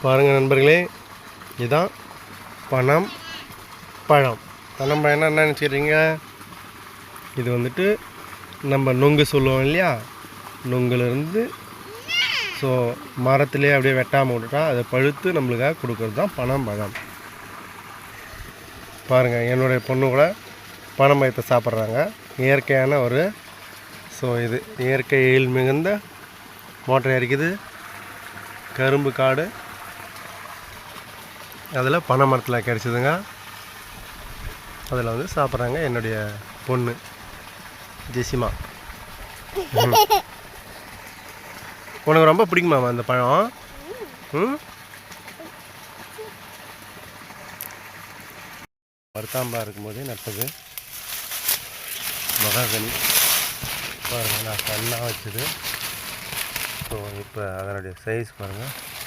பாருங்கள் நண்பர்களே, இதுதான் பனம் பழம். பனம்பழம்னா என்ன நினச்சிக்கிறீங்க? இது வந்துட்டு நம்ம நொங்கு சொல்லுவோம் இல்லையா, நொங்குலேருந்து ஸோ மரத்துலேயே அப்படியே வெட்டாமல் விட்டுட்டா அதை பழுத்து நம்மளுக்காக கொடுக்குறது தான் பனம்பழம். பாருங்கள், என்னுடைய பொண்ணு கூட பனம்பழத்தை சாப்பிட்றாங்க. இயற்கையான ஒரு இது இயற்கை எழில் மிகுந்த மோட்டர் இருக்குது, கரும்பு காடு, அதில் பனை மரத்தில் கிடச்சிதுங்க. அதில் வந்து சாப்பிட்றாங்க என்னுடைய பொண்ணு ஜெசிமா. உனக்கு ரொம்ப பிடிக்குமாம்மா அந்த பழம்? மருத்தாம்பா இருக்கும்போதே நட்டது மகாகனி. பாருங்கள், நான் கண்ணாக வச்சது. ஸோ இப்போ அதனுடைய சைஸ் பாருங்கள்.